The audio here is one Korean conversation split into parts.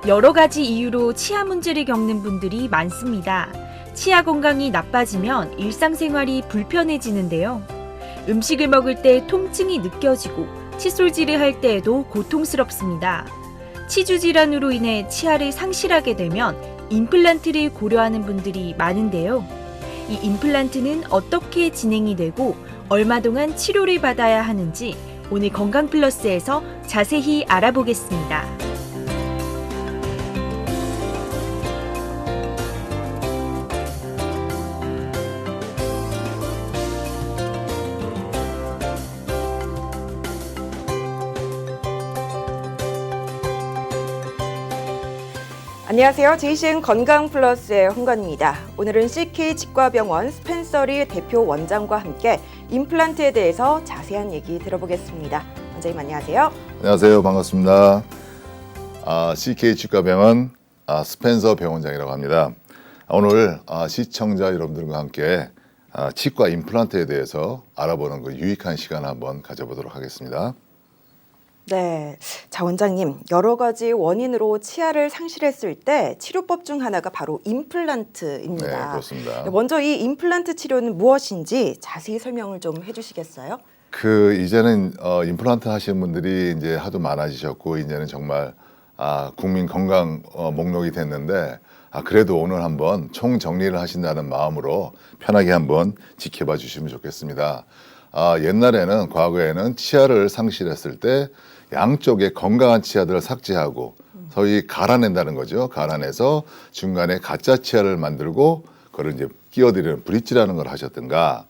여러 가지 이유로 치아 문제를 겪는 분들이 많습니다. 치아 건강이 나빠지면 일상생활이 불편해지는데요. 음식을 먹을 때 통증이 느껴지고 칫솔질을 할 때에도 고통스럽습니다. 치주 질환으로 인해 치아를 상실하게 되면 임플란트를 고려하는 분들이 많은데요. 이 임플란트는 어떻게 진행이 되고 얼마 동안 치료를 받아야 하는지 오늘 건강플러스에서 자세히 알아보겠습니다. 안녕하세요. JCN 건강플러스의 홍건입니다. 오늘은 CK 치과병원 스펜서리 대표 원장과 함께 임플란트에 대해서 자세한 얘기 들어보겠습니다. 원장님 안녕하세요. 안녕하세요. 반갑습니다. CK 치과병원 스펜서 병원장이라고 합니다. 오늘 시청자 여러분들과 함께 치과 임플란트에 대해서 알아보는 그 유익한 시간 한번 가져보도록 하겠습니다. 네, 자 원장님, 여러 가지 원인으로 치아를 상실했을 때 치료법 중 하나가 바로 임플란트입니다. 네, 그렇습니다. 먼저 이 임플란트 치료는 무엇인지 자세히 설명을 좀 해주시겠어요? 이제는 임플란트 하시는 분들이 이제 하도 많아지셨고 이제는 정말 국민 건강 목록이 됐는데 그래도 오늘 한번 총 정리를 하신다는 마음으로 편하게 한번 지켜봐 주시면 좋겠습니다. 옛날에는 과거에는 치아를 상실했을 때 양쪽에 건강한 치아들을 삭제하고 소위 갈아낸다는 거죠. 갈아내서 중간에 가짜 치아를 만들고 그걸 이제 끼워드리는 브릿지라는 걸 하셨든가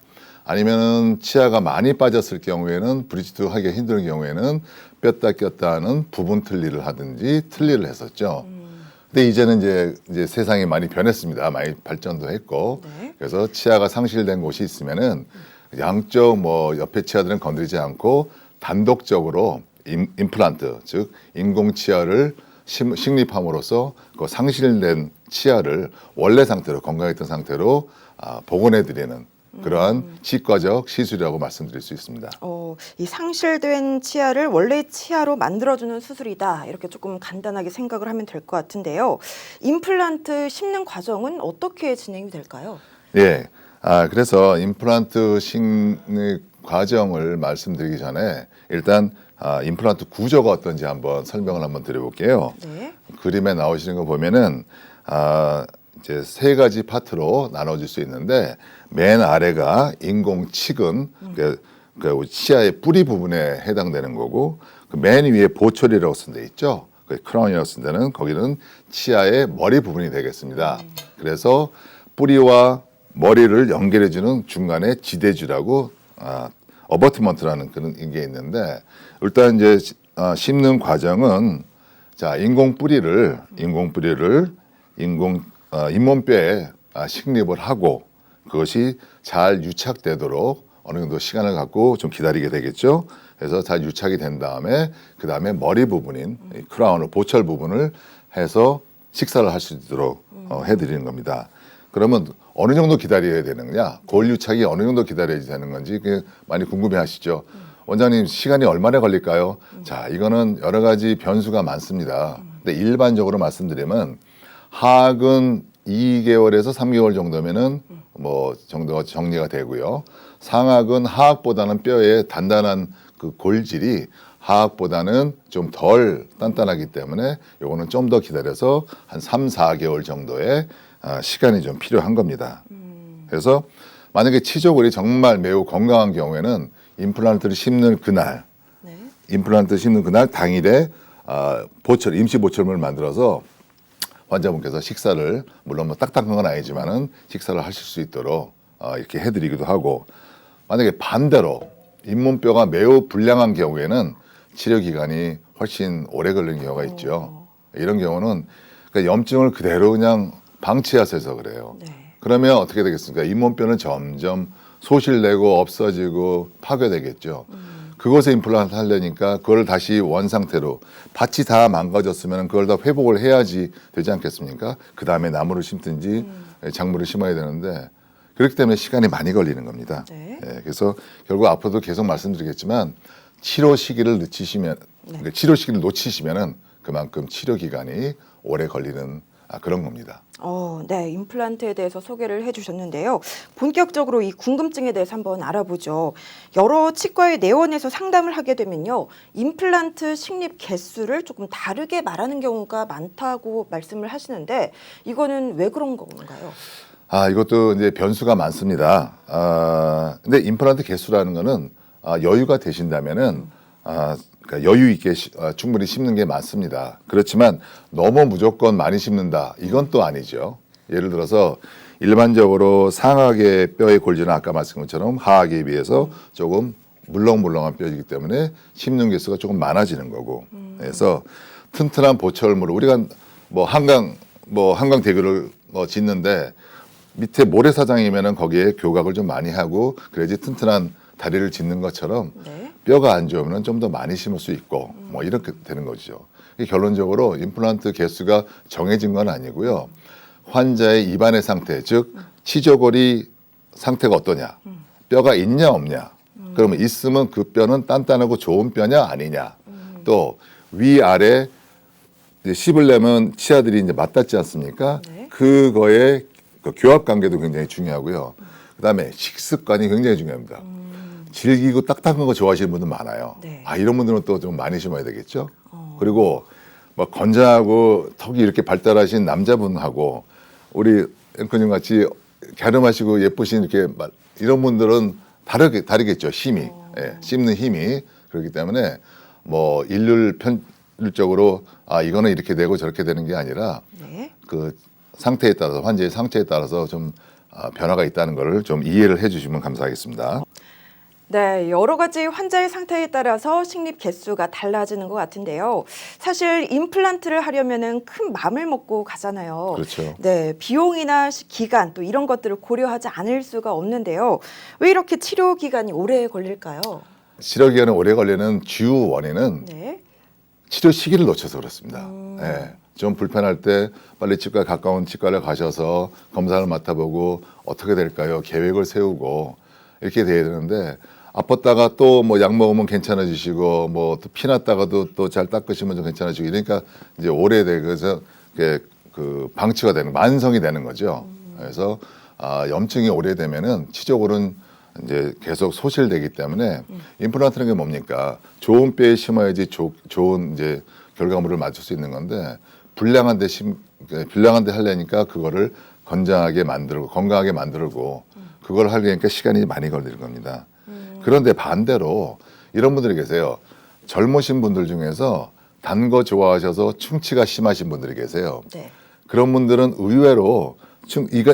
아니면은 치아가 많이 빠졌을 경우에는 브릿지도 하기 힘든 경우에는 뺐다 꼈다 하는 부분 틀니를 하든지 틀니를 했었죠. 근데 이제는 이제 세상이 많이 변했습니다. 많이 발전도 했고 네. 그래서 치아가 상실된 곳이 있으면은 양쪽 옆에 치아들은 건드리지 않고 단독적으로 임플란트, 즉 인공 치아를 식립함으로써 그 상실된 치아를 원래 상태로 건강했던 상태로 복원해드리는 그러한 치과적 시술이라고 말씀드릴 수 있습니다. 이 상실된 치아를 원래 치아로 만들어주는 수술이다. 이렇게 조금 간단하게 생각을 하면 될 것 같은데요. 임플란트 심는 과정은 어떻게 진행이 될까요? 예. 그래서 임플란트 심는 과정을 말씀드리기 전에 일단 임플란트 구조가 어떤지 한번 설명을 한번 드려볼게요. 네. 그림에 나오시는 거 보면은 이제 세 가지 파트로 나눠질 수 있는데 맨 아래가 인공치근, 그 치아의 뿌리 부분에 해당되는 거고 그 맨 위에 보철이라고 쓴 데 있죠. 그 크라운이라고 쓴 데는 거기는 치아의 머리 부분이 되겠습니다. 그래서 뿌리와 머리를 연결해주는 중간에 지대주라고 어버트먼트라는 그런 게 있는데 일단 이제 심는 과정은 인공 뿌리를 잇몸뼈에 식립을 하고 그것이 잘 유착되도록 어느 정도 시간을 갖고 좀 기다리게 되겠죠. 그래서 잘 유착이 된 다음에 그 다음에 머리 부분인 크라운을 보철 부분을 해서 식사를 할 수 있도록 해드리는 겁니다. 그러면 어느 정도 기다려야 되느냐, 골 유착이 어느 정도 기다려야 되는 건지 많이 궁금해하시죠. 원장님 시간이 얼마나 걸릴까요? 자, 이거는 여러 가지 변수가 많습니다. 근데 일반적으로 말씀드리면 하악은 2개월에서 3개월 정도면은 정도가 정리가 되고요. 상악은 하악보다는 뼈의 단단한 그 골질이 하악보다는 좀 덜 단단하기 때문에 요거는 좀 더 기다려서 한 3, 4개월 정도의 시간이 좀 필요한 겁니다. 그래서 만약에 치조골이 정말 매우 건강한 경우에는 임플란트를 심는 그날, 당일에 임시 보철물을 만들어서 환자분께서 식사를 물론 딱딱한 건 아니지만은 식사를 하실 수 있도록 이렇게 해드리기도 하고 만약에 반대로 잇몸뼈가 매우 불량한 경우에는 치료 기간이 훨씬 오래 걸리는 경우가 있죠. 이런 경우는 그러니까 염증을 그대로 그냥 방치하셔서 그래요. 네. 그러면 어떻게 되겠습니까? 잇몸뼈는 점점 소실되고 없어지고 파괴되겠죠. 그곳에 임플란트 하려니까 그걸 다시 원상태로 밭이 다 망가졌으면 그걸 다 회복을 해야지 되지 않겠습니까? 그 다음에 나무를 심든지 작물을 심어야 되는데 그렇기 때문에 시간이 많이 걸리는 겁니다. 네. 그래서 결국 앞으로도 계속 말씀드리겠지만 치료 시기를 놓치시면은 그만큼 치료 기간이 오래 걸리는 그런 겁니다. 네, 임플란트에 대해서 소개를 해주셨는데요. 본격적으로 이 궁금증에 대해서 한번 알아보죠. 여러 치과의 내원에서 상담을 하게 되면요, 임플란트 식립 개수를 조금 다르게 말하는 경우가 많다고 말씀을 하시는데 이거는 왜 그런 건가요? 이것도 이제 변수가 많습니다. 근데 임플란트 개수라는 거는 여유가 되신다면은 그러니까 여유 있게 충분히 심는 게 맞습니다. 그렇지만 너무 무조건 많이 심는다, 이건 또 아니죠. 예를 들어서 일반적으로 상하계 뼈의 골지는 아까 말씀한 것처럼 하하계에 비해서 조금 물렁물렁한 뼈이기 때문에 심는 개수가 조금 많아지는 거고, 그래서 튼튼한 보철물을 우리가 한강대교를 짓는데 밑에 모래사장이면은 거기에 교각을 좀 많이 하고 그래야지 튼튼한 다리를 짓는 것처럼 네. 뼈가 안 좋으면 좀 더 많이 심을 수 있고 이렇게 되는 거죠. 결론적으로 임플란트 개수가 정해진 건 아니고요. 환자의 입안의 상태, 즉 치조골이 상태가 어떠냐, 뼈가 있냐 없냐, 그러면 있으면 그 뼈는 단단하고 좋은 뼈냐 아니냐, 또 위아래 씹으려면 치아들이 이제 맞닿지 않습니까? 네. 그거의 그 교합 관계도 굉장히 중요하고요. 그다음에 식습관이 굉장히 중요합니다. 질기고 딱딱한 거 좋아하시는 분들 많아요. 네. 이런 분들은 또 좀 많이 심어야 되겠죠. 그리고 건장하고 턱이 이렇게 발달하신 남자분하고 우리 앵커님 같이 갸름하시고 예쁘신 이런 분들은 다르겠죠. 힘이, 씹는 힘이. 그렇기 때문에 일률적으로 이거는 이렇게 되고 저렇게 되는 게 아니라 네. 그 상태에 따라서, 환자의 상태에 따라서 좀 변화가 있다는 것을 좀 이해를 해주시면 감사하겠습니다. 네, 여러 가지 환자의 상태에 따라서 식립 개수가 달라지는 것 같은데요. 사실 임플란트를 하려면은 큰 마음을 먹고 가잖아요. 그렇죠. 네, 비용이나 기간 또 이런 것들을 고려하지 않을 수가 없는데요. 왜 이렇게 치료 기간이 오래 걸릴까요? 치료 기간이 오래 걸리는 주요 원인은 네. 치료 시기를 놓쳐서 그렇습니다. 좀 불편할 때 빨리 치과 가까운 치과를 가셔서 검사를 맡아보고 어떻게 될까요? 계획을 세우고 이렇게 돼야 되는데 아팠다가 또 약 먹으면 괜찮아지시고 또 피 났다가도 또 잘 닦으시면 좀 괜찮아지고 이러니까 이제 오래돼서 그 방치가 되는, 만성이 되는 거죠. 그래서 염증이 오래되면은 치조골은 이제 계속 소실되기 때문에 임플란트는 게 뭡니까? 좋은 뼈에 심어야지 좋은 이제 결과물을 맞출 수 있는 건데 불량한 데 하려니까 그거를 건강하게 만들고 그걸 하려니까 시간이 많이 걸리는 겁니다. 그런데 반대로 이런 분들이 계세요. 젊으신 분들 중에서 단 거 좋아하셔서 충치가 심하신 분들이 계세요. 네. 그런 분들은 의외로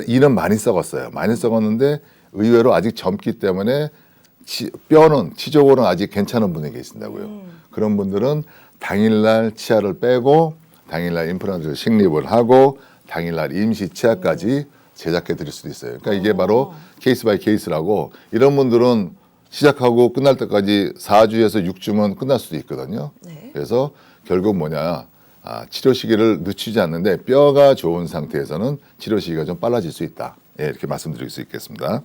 이는 많이 썩었어요. 많이 썩었는데 의외로 아직 젊기 때문에 치조골은 아직 괜찮은 분이 계신다고요. 그런 분들은 당일날 치아를 빼고 당일날 임플란트를 식립을 하고 당일날 임시 치아까지 제작해 드릴 수도 있어요. 그러니까 이게 바로 케이스 바이 케이스라고, 이런 분들은 시작하고 끝날 때까지 4주에서 6주면 끝날 수도 있거든요. 네. 그래서 결국 치료 시기를 늦추지 않는데 뼈가 좋은 상태에서는 치료 시기가 좀 빨라질 수 있다. 이렇게 말씀드릴 수 있겠습니다.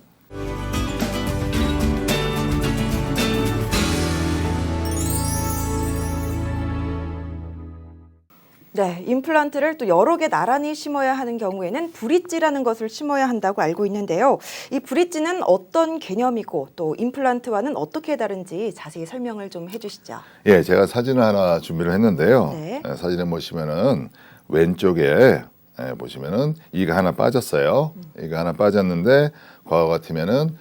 네, 임플란트를 또 여러 개 나란히 심어야 하는 경우에는 브릿지라는 것을 심어야 한다고 알고 있는데요. 이 브릿지는 어떤 개념이고 또 임플란트와는 어떻게 다른지 자세히 설명을 좀 해주시죠. 예, 제가 사진을 하나 준비를 했는데요. 네. 사진에 보시면은 왼쪽에 보시면은 이가 하나 빠졌어요. 이가 하나 빠졌는데 과거 같으면은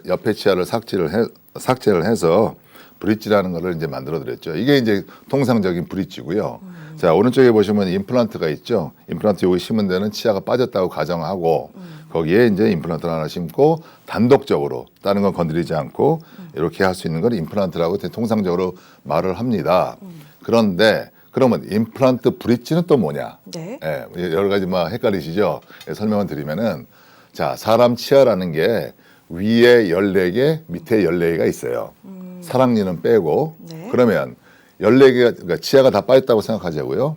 옆에 치아를 삭제를 해서 브릿지라는 거를 이제 만들어 드렸죠. 이게 이제 통상적인 브릿지고요. 자, 오른쪽에 보시면 임플란트가 있죠. 임플란트 여기 심은 데는 치아가 빠졌다고 가정하고 거기에 이제 임플란트를 하나 심고 단독적으로 다른 건 건드리지 않고 이렇게 할 수 있는 걸 임플란트라고 통상적으로 말을 합니다. 그런데 그러면 임플란트 브릿지는 또 뭐냐? 네. 여러 가지 헷갈리시죠? 설명을 드리면은, 자, 사람 치아라는 게 위에 14개, 밑에 14개가 있어요. 사랑니는 빼고. 네. 그러면 14개가, 그러니까 치아가 다 빠졌다고 생각하자고요.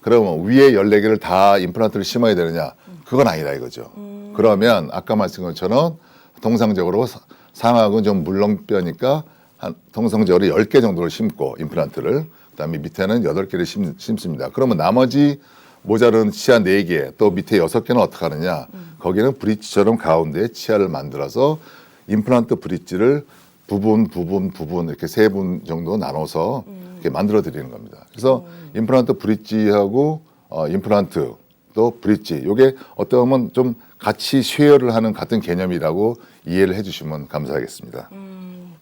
그러면 위에 14개를 다 임플란트를 심어야 되느냐? 그건 아니다 이거죠. 그러면 아까 말씀한 것처럼 통상적으로 상악은 좀 물렁뼈니까 통상적으로 10개 정도를 심고 임플란트를, 그다음에 밑에는 8개를 심습니다. 그러면 나머지 모자른 치아 4개, 또 밑에 6개는 어떻게 하느냐? 거기는 브릿지처럼 가운데에 치아를 만들어서 임플란트 브릿지를 부분 이렇게 3분 정도 나눠서 이렇게 만들어 드리는 겁니다. 그래서 임플란트 브릿지하고 임플란트 또 브릿지, 요게 어떻게 보면 좀 같이 쉐어를 하는 같은 개념이라고 이해를 해주시면 감사하겠습니다.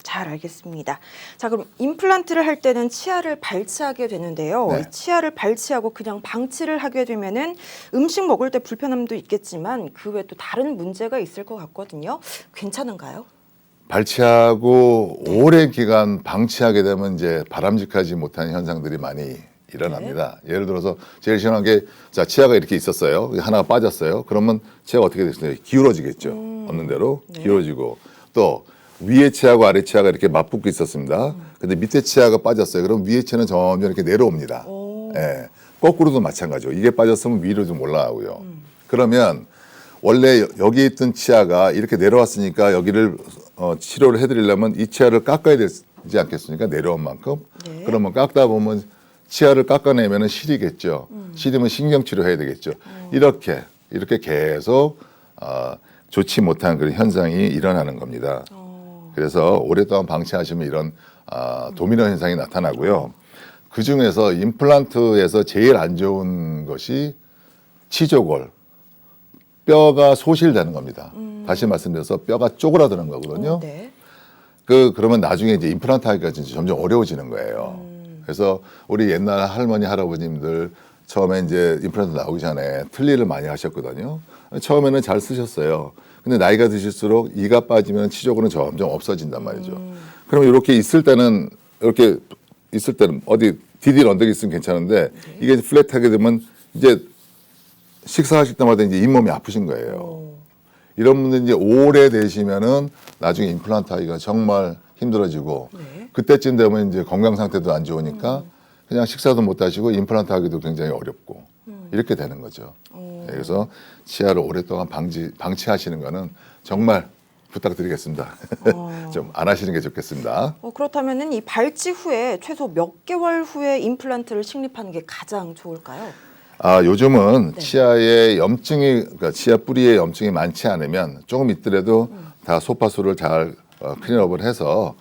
잘 알겠습니다. 자, 그럼 임플란트를 할 때는 치아를 발치하게 되는데요. 네. 이 치아를 발치하고 그냥 방치를 하게 되면은 음식 먹을 때 불편함도 있겠지만 그 외에 또 다른 문제가 있을 것 같거든요. 괜찮은가요? 발치하고 오랜 기간 방치하게 되면 이제 바람직하지 못한 현상들이 많이 일어납니다. 예를 들어서 제일 심한 게, 자, 치아가 이렇게 있었어요. 하나가 빠졌어요. 그러면 치아가 어떻게 됐어요? 기울어지겠죠. 없는 대로 기울어지고, 또 위에 치아하고 아래 치아가 이렇게 맞붙고 있었습니다. 근데 밑에 치아가 빠졌어요. 그럼 위에 치아는 점점 이렇게 내려옵니다. 예. 거꾸로도 마찬가지죠. 이게 빠졌으면 위로 좀 올라가고요. 그러면 원래 여기 있던 치아가 이렇게 내려왔으니까 여기를 치료를 해드리려면 이 치아를 깎아야 되지 않겠습니까? 내려온 만큼. 네. 그러면 깎다 보면 치아를 깎아내면 시리겠죠. 시리면 신경치료 해야 되겠죠. 이렇게 계속 좋지 못한 그런 현상이 일어나는 겁니다. 그래서 오랫동안 방치하시면 이런 도미노 현상이 나타나고요. 그 중에서 임플란트에서 제일 안 좋은 것이 치조골, 뼈가 소실되는 겁니다. 다시 말씀드려서 뼈가 쪼그라드는 거거든요. 네. 그러면 나중에 이제 임플란트 하기가 진짜 점점 어려워지는 거예요. 그래서 우리 옛날 할머니, 할아버님들 처음에 이제 임플란트 나오기 전에 틀니를 많이 하셨거든요. 처음에는 잘 쓰셨어요. 근데 나이가 드실수록 이가 빠지면 치조골은 점점 없어진단 말이죠. 그럼 이렇게 있을 때는 어디 디딜 언덕이 있으면 괜찮은데 이게 플랫하게 되면 이제 식사하실 때마다 이제 잇몸이 아프신 거예요. 이런 분들 이제 오래 되시면은 나중에 임플란트 하기가 정말 힘들어지고 그때쯤 되면 이제 건강 상태도 안 좋으니까 그냥 식사도 못 하시고 임플란트 하기도 굉장히 어렵고 이렇게 되는 거죠. 그래서 치아를 오랫동안 방치하시는 거는 정말 부탁드리겠습니다. 좀 안 하시는 게 좋겠습니다. 그렇다면은 이 발치 후에 최소 몇 개월 후에 임플란트를 식립하는 게 가장 좋을까요? 요즘은 치아에 그러니까 치아 뿌리에 염증이 많지 않으면 조금 있더라도 다 소파수를 잘 클린업을 해서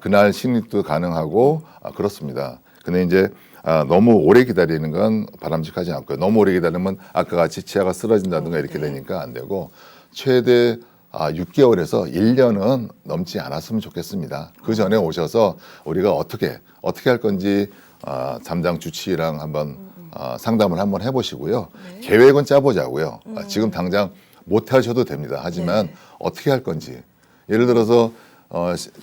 그날 식립도 가능하고 그렇습니다. 근데 이제 너무 오래 기다리는 건 바람직하지 않고요. 너무 오래 기다리면 아까 같이 치아가 쓰러진다든가 이렇게 되니까 안 되고 최대 6개월에서 1년은 넘지 않았으면 좋겠습니다. 그 전에 오셔서 우리가 어떻게 할 건지 담당 주치의랑 한번 상담을 한번 해보시고요. 계획은 짜보자고요. 지금 당장 못 하셔도 됩니다. 하지만 어떻게 할 건지. 예를 들어서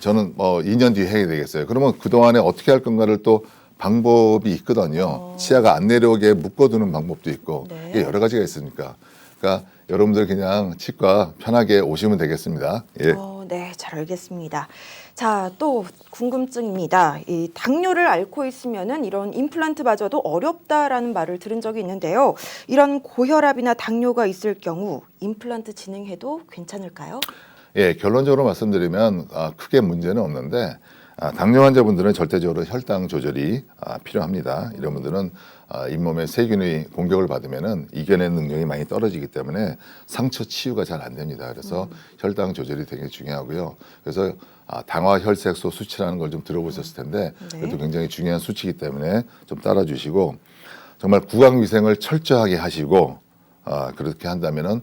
저는 2년 뒤에 해야 되겠어요. 그러면 그동안에 어떻게 할 건가를 또 방법이 있거든요. 치아가 안 내려오게 묶어두는 방법도 있고 이게 여러 가지가 있으니까. 그러니까 여러분들 그냥 치과 편하게 오시면 되겠습니다. 예. 네, 잘 알겠습니다. 자, 또 궁금증입니다. 이 당뇨를 앓고 있으면은 이런 임플란트마저도 어렵다라는 말을 들은 적이 있는데요. 이런 고혈압이나 당뇨가 있을 경우 임플란트 진행해도 괜찮을까요? 예, 결론적으로 말씀드리면 크게 문제는 없는데 당뇨 환자분들은 절대적으로 혈당 조절이 필요합니다. 이런 분들은 잇몸에 세균의 공격을 받으면은 이겨내는 능력이 많이 떨어지기 때문에 상처 치유가 잘 안 됩니다. 그래서 혈당 조절이 되게 중요하고요. 그래서 당화혈색소 수치라는 걸 좀 들어보셨을 텐데 그것도 굉장히 중요한 수치이기 때문에 좀 따라주시고 정말 구강위생을 철저하게 하시고 그렇게 한다면은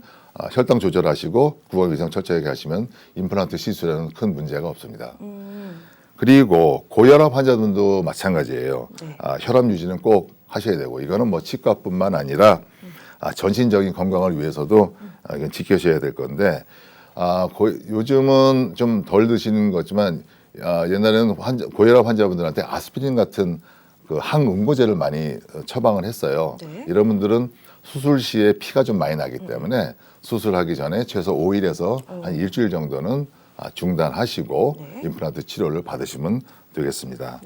혈당 조절하시고 구강위생 철저하게 하시면 임플란트 시술에는 큰 문제가 없습니다. 그리고 고혈압 환자들도 마찬가지예요. 혈압 유지는 꼭 하셔야 되고 이거는 뭐 치과뿐만 아니라 전신적인 건강을 위해서도 이건 지켜셔야 될 건데 요즘은 좀 덜 드시는 거지만 옛날에는 고혈압 환자분들한테 아스피린 같은 그 항응고제를 많이 처방을 했어요. 이런 분들은 수술 시에 피가 좀 많이 나기 때문에 수술하기 전에 최소 5일에서 한 일주일 정도는 중단하시고 임플란트 치료를 받으시면 되겠습니다.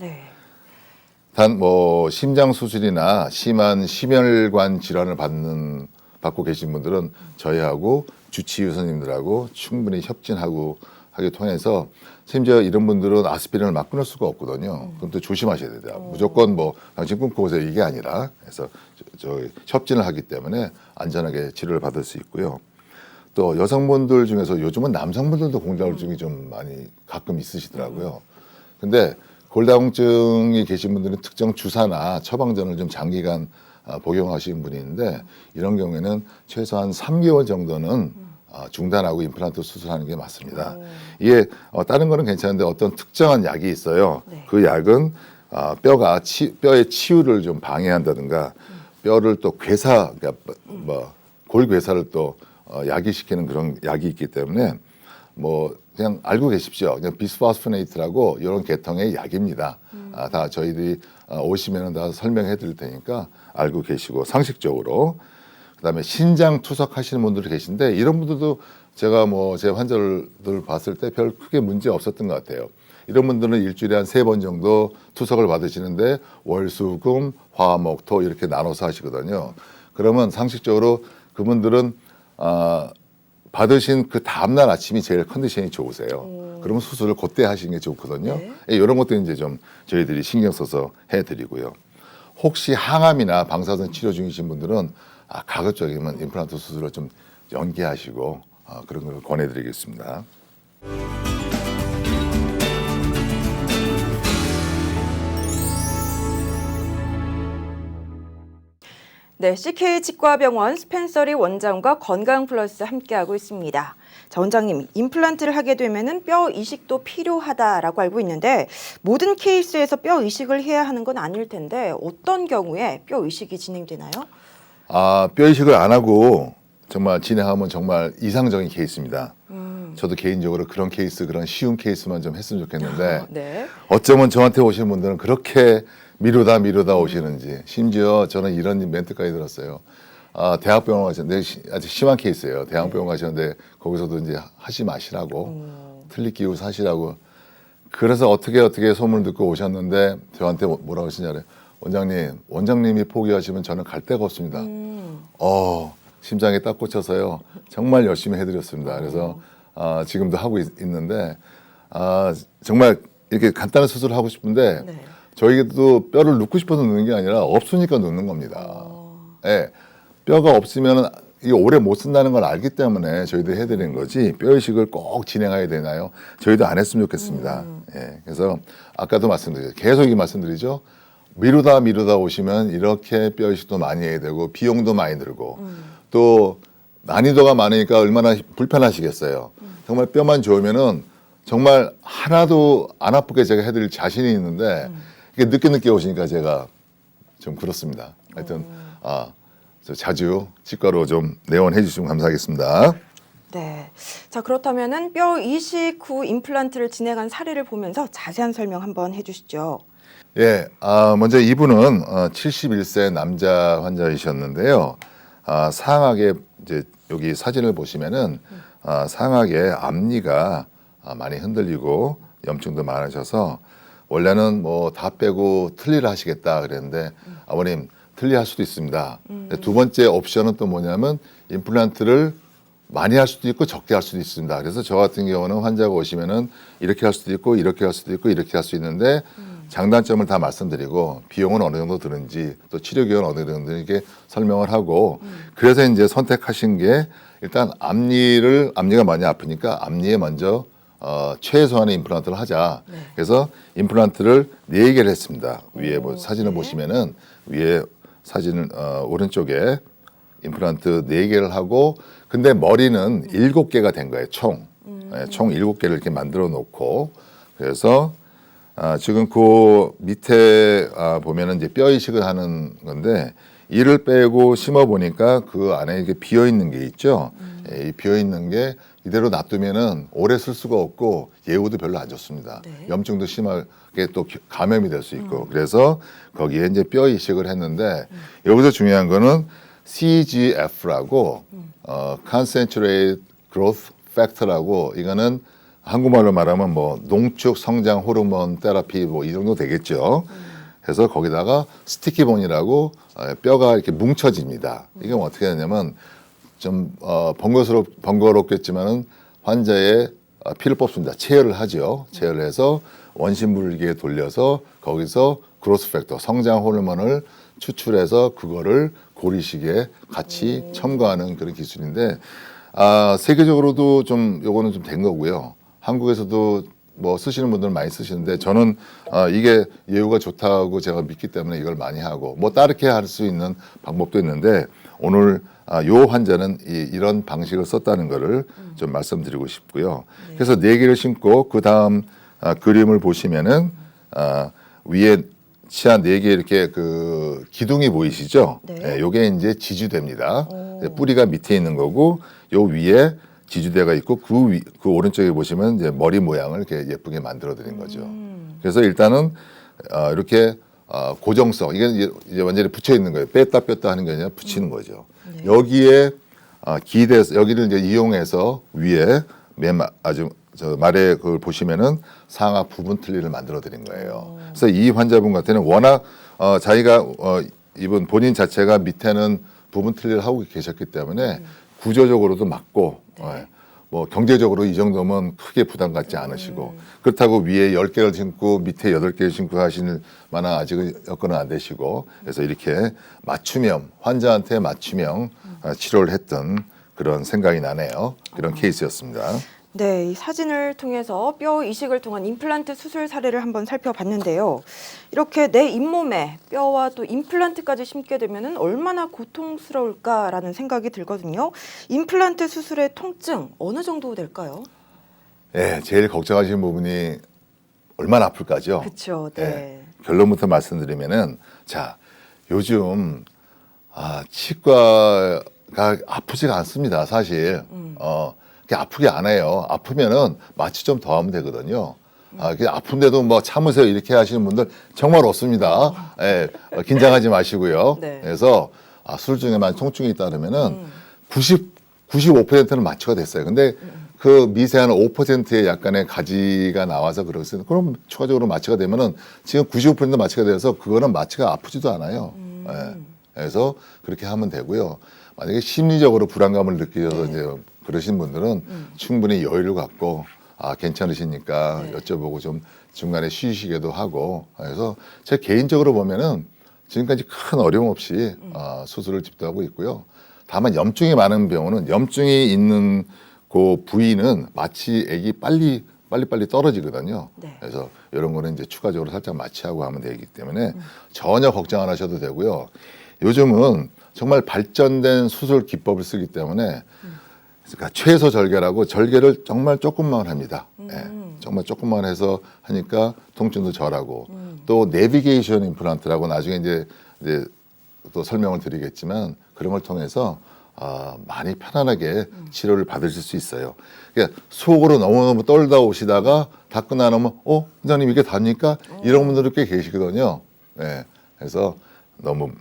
단 뭐 심장 수술이나 심한 심혈관 질환을 받고 계신 분들은 저희하고 주치의 선생님들하고 충분히 협진하고 하기 통해서 심지어 이런 분들은 아스피린을 막 끊을 수가 없거든요. 그럼 또 조심하셔야 돼요. 무조건 뭐 당신 끊고 오세요 이게 아니라 그래서 협진을 하기 때문에 안전하게 치료를 받을 수 있고요. 또 여성분들 중에서 요즘은 남성분들도 골다공증이 좀 많이 가끔 있으시더라고요. 근데 골다공증이 계신 분들은 특정 주사나 처방전을 좀 장기간 복용하시는 분이 있는데 이런 경우에는 최소한 3개월 정도는 중단하고 임플란트 수술하는 게 맞습니다. 이게 다른 거는 괜찮은데 어떤 특정한 약이 있어요. 네. 그 약은 뼈의 치유를 좀 방해한다든가 뼈를 또 그러니까 뭐 골괴사를 또 야기시키는 그런 약이 있기 때문에 뭐 그냥 알고 계십시오. 그냥 비스포스포네이트라고 이런 계통의 약입니다. 다 저희들이 오시면은 다 설명해 드릴 테니까 알고 계시고 상식적으로 그다음에 신장 투석하시는 분들이 계신데 이런 분들도 제가 뭐 제 환자들 봤을 때 별 크게 문제 없었던 것 같아요. 이런 분들은 일주일에 한 3번 정도 투석을 받으시는데 월, 수, 금, 화, 목, 토 이렇게 나눠서 하시거든요. 그러면 상식적으로 그분들은 받으신 그 다음날 아침이 제일 컨디션이 좋으세요. 그러면 수술을 그때 하시는 게 좋거든요. 네. 이런 것도 이제 좀 저희들이 신경 써서 해드리고요. 혹시 항암이나 방사선 치료 중이신 분들은 가급적이면 임플란트 수술을 좀 연기하시고 그런 걸 권해드리겠습니다. 네, CK 치과병원 스펜서리 원장과 건강 플러스 함께하고 있습니다. 자, 원장님, 임플란트를 하게 되면은 뼈 이식도 필요하다라고 알고 있는데 모든 케이스에서 뼈 이식을 해야 하는 건 아닐 텐데 어떤 경우에 뼈 이식이 진행되나요? 뼈 이식을 안 하고 정말 진행하면 정말 이상적인 케이스입니다. 저도 개인적으로 그런 케이스, 그런 쉬운 케이스만 좀 했으면 좋겠는데 네. 어쩌면 저한테 오시는 분들은 그렇게 미루다 오시는지 심지어 저는 이런 멘트까지 들었어요. 대학병원 가셨는데 아주 심한 케이스예요. 대학병원 가셨는데 거기서도 이제 하지 마시라고 틀리 끼고 사시라고 그래서 어떻게 소문을 듣고 오셨는데 저한테 뭐라고 하시냐래 원장님이 포기하시면 저는 갈 데가 없습니다. 심장에 딱 꽂혀서요. 정말 열심히 해드렸습니다. 그래서 지금도 하고 있는데 정말 이렇게 간단한 수술을 하고 싶은데 네. 저희도 뼈를 넣고 싶어서 넣는 게 아니라 없으니까 넣는 겁니다. 예, 뼈가 없으면 이게 오래 못 쓴다는 걸 알기 때문에 저희도 해드리는 거지 뼈 이식을 꼭 진행해야 되나요? 저희도 안 했으면 좋겠습니다. 예, 그래서 아까도 계속 이 말씀드리죠. 미루다 오시면 이렇게 뼈 이식도 많이 해야 되고 비용도 많이 들고 또 난이도가 많으니까 얼마나 불편하시겠어요. 정말 뼈만 좋으면은 정말 하나도 안 아프게 제가 해드릴 자신이 있는데 이게 늦게 오시니까 제가 좀 그렇습니다. 하여튼 자주 치과로 좀 내원해 주시면 감사하겠습니다. 네. 자, 그렇다면은 뼈 이식 후 임플란트를 진행한 사례를 보면서 자세한 설명 한번 해주시죠. 예, 먼저 이분은 71세 남자 환자이셨는데요. 상악에 이제 여기 사진을 보시면은 상악에 앞니가 많이 흔들리고 염증도 많으셔서 원래는 뭐 다 빼고 틀니를 하시겠다 그랬는데 아버님 틀니 할 수도 있습니다. 두 번째 옵션은 또 뭐냐면 임플란트를 많이 할 수도 있고 적게 할 수도 있습니다. 그래서 저 같은 경우는 환자가 오시면은 이렇게 할 수도 있고 이렇게 할 수도 있고 이렇게 할 수 있는데 장단점을 다 말씀드리고 비용은 어느 정도 드는지 또 치료 기간은 어느 정도 이렇게 설명을 하고 그래서 이제 선택하신 게 일단 앞니가 많이 아프니까 앞니에 먼저 최소한의 임플란트를 하자. 네. 그래서 임플란트를 4개를 했습니다. 위에 사진을 보시면은 위에 사진은 오른쪽에 임플란트 4개를 하고 근데 머리는 7개가 된 거예요. 총 7개를 이렇게 만들어 놓고 그래서 지금 그 밑에 보면은 이제 뼈 이식을 하는 건데 이를 빼고 심어 보니까 그 안에 이게 비어 있는 게 있죠. 이 비어 있는 게 이대로 놔두면은 오래 쓸 수가 없고 예후도 별로 안 좋습니다. 네. 염증도 심하게 또 감염이 될 수 있고 그래서 거기에 이제 뼈 이식을 했는데 여기서 중요한 거는 CGF라고 Concentrated Growth Factor라고 이거는 한국말로 말하면 뭐 농축 성장 호르몬 테라피 뭐 이 정도 되겠죠. 그래서 거기다가 스티키본이라고 뼈가 이렇게 뭉쳐집니다. 이게 어떻게 되냐면 좀 번거롭겠지만은 환자의 피를 뽑습니다. 체열을 하죠. 체열을 해서 원심불기에 돌려서 거기서 그로스 팩터, 성장 호르몬을 추출해서 그거를 고리식에 같이 첨가하는 그런 기술인데 세계적으로도 좀 요거는 좀 된 거고요. 한국에서도 뭐 쓰시는 분들은 많이 쓰시는데 저는 이게 예후가 좋다고 제가 믿기 때문에 이걸 많이 하고 뭐 다르게 할 수 있는 방법도 있는데 오늘 요 환자는 이런 방식을 썼다는 거를 좀 말씀드리고 싶고요. 그래서 4개를 심고 그 다음 그림을 보시면은 위에 치아 4개 이렇게 그 기둥이 보이시죠? 네. 요게 이제 지주대입니다. 뿌리가 밑에 있는 거고 요 위에 지주대가 있고 그 오른쪽에 보시면 이제 머리 모양을 이렇게 예쁘게 만들어 드린 거죠. 그래서 일단은 이렇게 고정성 이게 이제 완전히 붙여 있는 거예요. 뺐다 하는 게 아니라 붙이는 거죠. 여기에 기대서 여기를 이제 이용해서 위에 아주 저 말에 그걸 보시면은 상악 부분 틀니를 만들어 드린 거예요. 그래서 이 환자분 같은 경우는 워낙 자기가 이분 본인 자체가 밑에는 부분 틀니를 하고 계셨기 때문에 구조적으로도 맞고 뭐 경제적으로 이 정도면 크게 부담 갖지 않으시고 그렇다고 위에 10개를 심고 밑에 8개를 심고 하실 만한 아직은 여건은 안 되시고 그래서 이렇게 맞춤형 환자한테 맞춤형 치료를 했던 그런 생각이 나네요. 그런 케이스였습니다. 네, 이 사진을 통해서 뼈 이식을 통한 임플란트 수술 사례를 한번 살펴봤는데요. 이렇게 내 잇몸에 뼈와 또 임플란트까지 심게 되면 얼마나 고통스러울까라는 생각이 들거든요. 임플란트 수술의 통증 어느 정도 될까요? 네, 제일 걱정하시는 부분이 얼마나 아플까죠? 그렇죠. 네. 결론부터 말씀드리면은 자 요즘 치과가 아프지가 않습니다. 사실 그렇게 아프게 안 해요. 아프면은 마취 좀 더 하면 되거든요. 아픈데도 뭐 참으세요 이렇게 하시는 분들 정말 없습니다. 긴장하지 마시고요. 네. 그래서 수술 중에만 통증이 있다 그러면은 95%는 마취가 됐어요. 근데 그 미세한 5%의 약간의 가지가 나와서 그렇습니다. 그럼 추가적으로 마취가 되면은 지금 95% 마취가 돼서 그거는 마취가 아프지도 않아요. 그래서 그렇게 하면 되고요. 만약에 심리적으로 불안감을 느끼셔서 이제 그러신 분들은 충분히 여유를 갖고 괜찮으시니까 여쭤보고 좀 중간에 쉬시기도 하고 그래서 제 개인적으로 보면은 지금까지 큰 어려움 없이 수술을 집도하고 있고요. 다만 염증이 많은 병원은 염증이 있는 그 부위는 마취액이 빨리 떨어지거든요. 네. 그래서 이런 거는 이제 추가적으로 살짝 마취하고 하면 되기 때문에 전혀 걱정 안 하셔도 되고요. 요즘은 정말 발전된 수술 기법을 쓰기 때문에 그러니까 최소 절개라고 절개를 정말 조금만 합니다. 정말 조금만 해서 하니까 통증도 덜하고 또 내비게이션 임플란트라고 나중에 이제 또 설명을 드리겠지만 그런 걸 통해서 많이 편안하게 치료를 받으실 수 있어요. 그러니까 속으로 너무너무 떨다 오시다가 다 끝나면 원장님 이게 답니까? 이런 분들도 꽤 계시거든요. 그래서 너무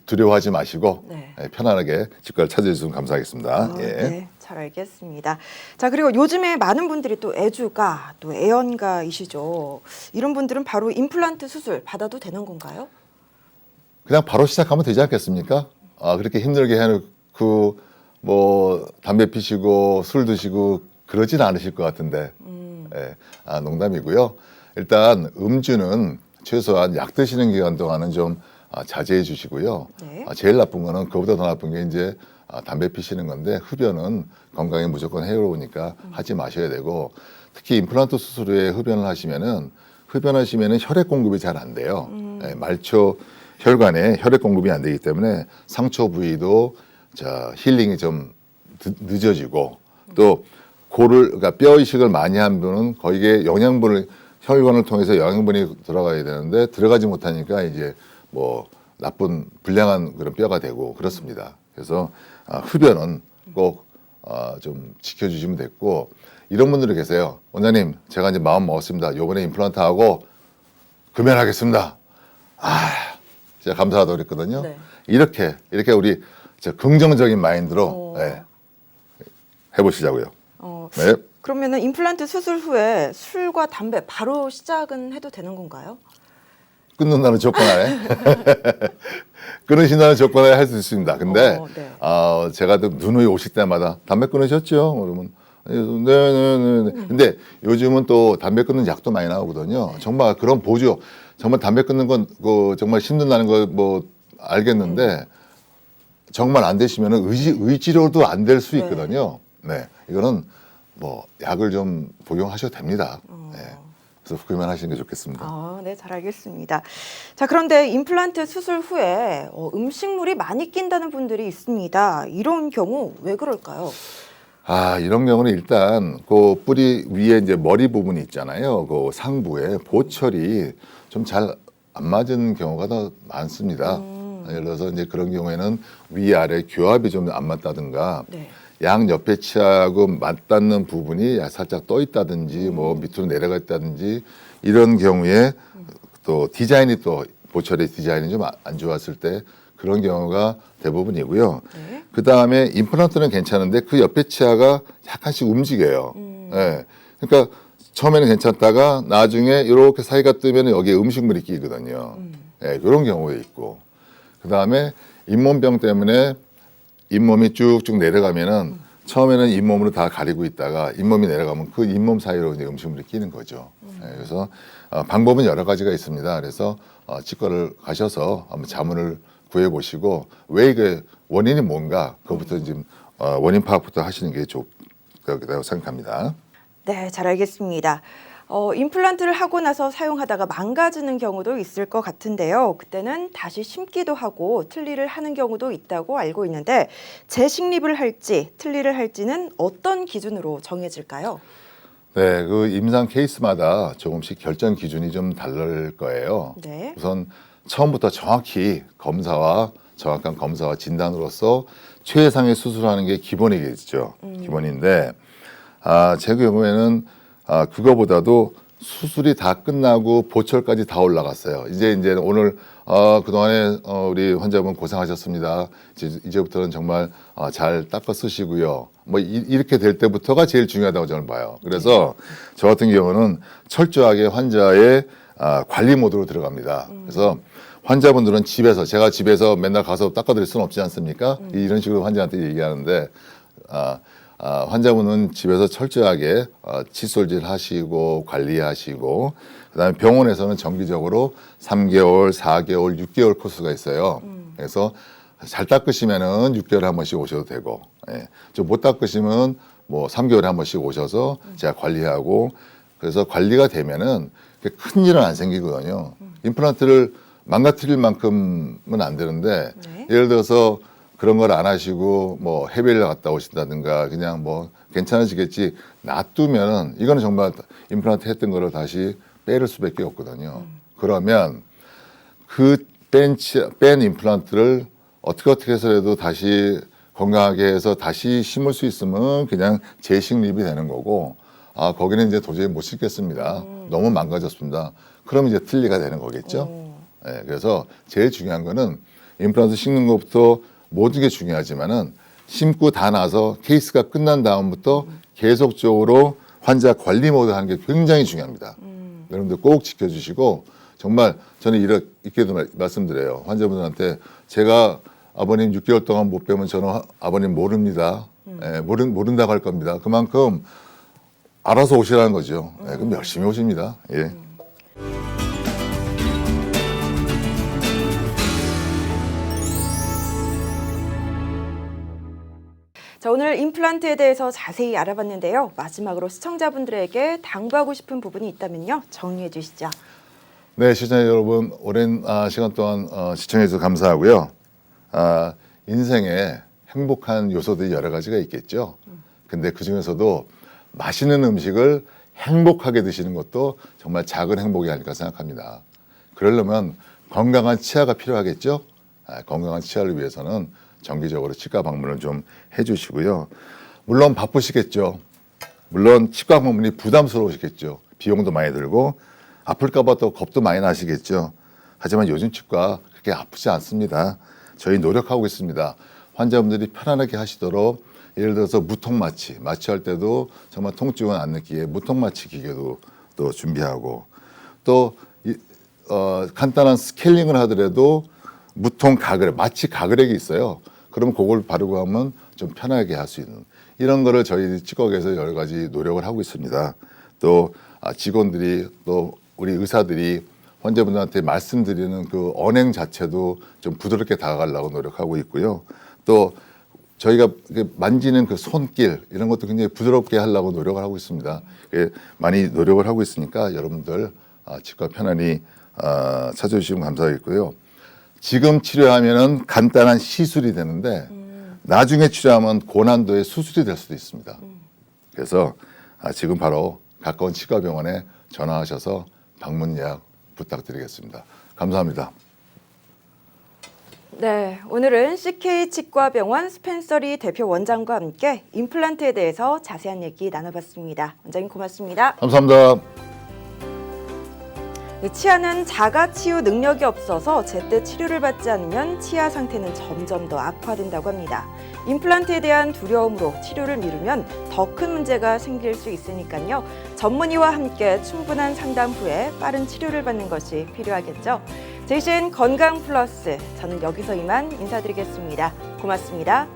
두려워하지 마시고 편안하게 치과를 찾아주시면 감사하겠습니다. 네, 잘 알겠습니다. 자, 그리고 요즘에 많은 분들이 또 애주가 또 애연가이시죠. 이런 분들은 바로 임플란트 수술 받아도 되는 건가요? 그냥 바로 시작하면 되지 않겠습니까? 그렇게 힘들게 해놓고 뭐 담배 피시고 술 드시고 그러진 않으실 것 같은데 농담이고요. 일단 음주는 최소한 약 드시는 기간 동안은 좀 자제해 주시고요. 제일 나쁜 거는 그보다 더 나쁜 게 이제 담배 피시는 건데 흡연은 건강에 무조건 해로우니까 하지 마셔야 되고 특히 임플란트 수술 후에 흡연하시면은 혈액 공급이 잘 안 돼요. 말초 혈관에 혈액 공급이 안 되기 때문에 상처 부위도 힐링이 좀 늦어지고 또 그러니까 뼈 이식을 많이 한 분은 거기에 영양분을 혈관을 통해서 영양분이 들어가야 되는데 들어가지 못하니까 이제 뭐 나쁜 불량한 그런 뼈가 되고 그렇습니다. 그래서 흡연은 꼭 좀 지켜주시면 됐고 이런 분들이 계세요. 원장님 제가 이제 마음 먹었습니다. 요번에 임플란트 하고 금연하겠습니다. 제가 감사하다고 그랬거든요. 이렇게 우리 긍정적인 마인드로 해보시자고요. 네. 그러면은 임플란트 수술 후에 술과 담배 바로 시작은 해도 되는 건가요? 끊는다는 조건하에 끊으신다는 조건하에 할 수 있습니다. 근데 네. 제가 누누이 오실 때마다 담배 끊으셨죠? 그러면 네네네. 근데 요즘은 또 담배 끊는 약도 많이 나오거든요. 정말 그런 보조, 정말 담배 끊는 건 정말 힘든다는 거 뭐 알겠는데 정말 안 되시면 의지로도 안 될 수 있거든요. 네, 이거는 뭐 약을 좀 복용하셔도 됩니다. 네. 그래서 그만하시는 게 좋겠습니다. 네, 잘 알겠습니다. 자, 그런데 임플란트 수술 후에 음식물이 많이 낀다는 분들이 있습니다. 이런 경우 왜 그럴까요? 이런 경우는 일단 그 뿌리 위에 이제 머리 부분이 있잖아요. 그 상부에 보철이 좀 잘 안 맞은 경우가 더 많습니다. 예를 들어서 이제 그런 경우에는 위아래 교합이 좀 안 맞다든가 네. 양 옆에 치아하고 맞닿는 부분이 살짝 떠 있다든지 뭐 밑으로 내려가 있다든지 이런 경우에 또 디자인이 또 보철의 디자인이 좀 안 좋았을 때 그런 경우가 대부분이고요. 네. 그 다음에 임플란트는 괜찮은데 그 옆에 치아가 약간씩 움직여요. 예. 그러니까 처음에는 괜찮다가 나중에 이렇게 사이가 뜨면 여기에 음식물이 끼거든요. 예, 그런 경우에 있고. 그 다음에 잇몸병 때문에 잇몸이 쭉쭉 내려가면은 처음에는 잇몸으로 다 가리고 있다가 잇몸이 내려가면 그 잇몸 사이로 이제 음식물이 끼는 거죠. 예, 그래서 방법은 여러 가지가 있습니다. 그래서 치과를 가셔서 한번 자문을 구해보시고 왜 이게 원인이 뭔가 그것부터 지금 원인 파악부터 하시는 게 좋다고 생각합니다. 네, 잘 알겠습니다. 임플란트를 하고 나서 사용하다가 망가지는 경우도 있을 것 같은데요. 그때는 다시 심기도 하고 틀니를 하는 경우도 있다고 알고 있는데 재식립을 할지 틀니를 할지는 어떤 기준으로 정해질까요? 네, 그 임상 케이스마다 조금씩 결정 기준이 좀 다를 거예요. 네. 우선 처음부터 정확히 정확한 검사와 진단으로서 최상의 수술하는 게 기본이겠죠. 기본인데 제 경우에는 그거보다도 수술이 다 끝나고 보철까지 다 올라갔어요. 이제 오늘 그동안에 우리 환자분 고생하셨습니다. 이제부터는 정말 잘 닦아 쓰시고요. 뭐 이렇게 될 때부터가 제일 중요하다고 저는 봐요. 그래서 저 같은 경우는 철저하게 환자의 관리 모드로 들어갑니다. 그래서 환자분들은 제가 집에서 맨날 가서 닦아드릴 수는 없지 않습니까? 이런 식으로 환자한테 얘기하는데 환자분은 집에서 철저하게 칫솔질 하시고 관리하시고 그다음에 병원에서는 정기적으로 3개월, 4개월, 6개월 코스가 있어요. 그래서 잘 닦으시면은 6개월에 한 번씩 오셔도 되고, 좀 못 닦으시면 뭐 3개월에 한 번씩 오셔서 제가 관리하고 그래서 관리가 되면은 큰 일은 안 생기거든요. 임플란트를 망가뜨릴 만큼은 안 되는데 네. 예를 들어서 그런 걸 안 하시고 뭐 해외를 갔다 오신다든가 그냥 뭐 괜찮아지겠지 놔두면은 이거는 정말 임플란트 했던 거를 다시 빼를 수밖에 없거든요. 그러면 그 뺀 임플란트를 어떻게 해서라도 다시 건강하게 해서 다시 심을 수 있으면 그냥 재식립이 되는 거고 거기는 이제 도저히 못 심겠습니다. 너무 망가졌습니다. 그럼 이제 틀니가 되는 거겠죠. 네, 그래서 제일 중요한 거는 임플란트 심는 것부터 모든 게 중요하지만은 심고 다 나서 케이스가 끝난 다음부터 계속적으로 환자 관리 모드 하는 게 굉장히 중요합니다. 여러분들 꼭 지켜주시고 정말 저는 이렇게도 말씀드려요. 환자분들한테 제가 아버님 6개월 동안 못 빼면 저는 아버님 모릅니다. 모른다고 할 겁니다. 그만큼 알아서 오시라는 거죠. 그럼 열심히 오십니다. 예. 자, 오늘 임플란트에 대해서 자세히 알아봤는데요. 마지막으로 시청자분들에게 당부하고 싶은 부분이 있다면요. 정리해 주시죠. 네, 시청자 여러분, 오랜 시간 동안 시청해 주셔서 감사하고요. 인생에 행복한 요소들이 여러 가지가 있겠죠. 근데 그 중에서도 맛있는 음식을 행복하게 드시는 것도 정말 작은 행복이 아닐까 생각합니다. 그러려면 건강한 치아가 필요하겠죠. 건강한 치아를 위해서는 정기적으로 치과 방문을 좀 해주시고요. 물론 바쁘시겠죠. 물론 치과 방문이 부담스러우시겠죠. 비용도 많이 들고 아플까 봐 또 겁도 많이 나시겠죠. 하지만 요즘 치과 그렇게 아프지 않습니다. 저희 노력하고 있습니다. 환자분들이 편안하게 하시도록 예를 들어서 무통마취, 마취할 때도 정말 통증은 안 느끼게 무통마취 기계도 또 준비하고 또 간단한 스케일링을 하더라도 무통 가그렉, 마취 가그렉이 있어요. 그러면 그걸 바르고 하면 좀 편하게 할 수 있는 이런 거를 저희 치과에서 여러 가지 노력을 하고 있습니다. 또 직원들이 또 우리 의사들이 환자분들한테 말씀드리는 그 언행 자체도 좀 부드럽게 다가가려고 노력하고 있고요. 또 저희가 만지는 그 손길 이런 것도 굉장히 부드럽게 하려고 노력을 하고 있습니다. 많이 노력을 하고 있으니까 여러분들 치과 편안히 찾아주시면 감사하겠고요. 지금 치료하면은 간단한 시술이 되는데 나중에 치료하면 고난도의 수술이 될 수도 있습니다. 그래서 지금 바로 가까운 치과병원에 전화하셔서 방문 예약 부탁드리겠습니다. 감사합니다. 네, 오늘은 CK 치과병원 스펜서리 대표 원장과 함께 임플란트에 대해서 자세한 얘기 나눠봤습니다. 원장님 고맙습니다. 감사합니다. 네, 치아는 자가 치유 능력이 없어서 제때 치료를 받지 않으면 치아 상태는 점점 더 악화된다고 합니다. 임플란트에 대한 두려움으로 치료를 미루면 더 큰 문제가 생길 수 있으니까요. 전문의와 함께 충분한 상담 후에 빠른 치료를 받는 것이 필요하겠죠. 제이신 건강 플러스, 저는 여기서 이만 인사드리겠습니다. 고맙습니다.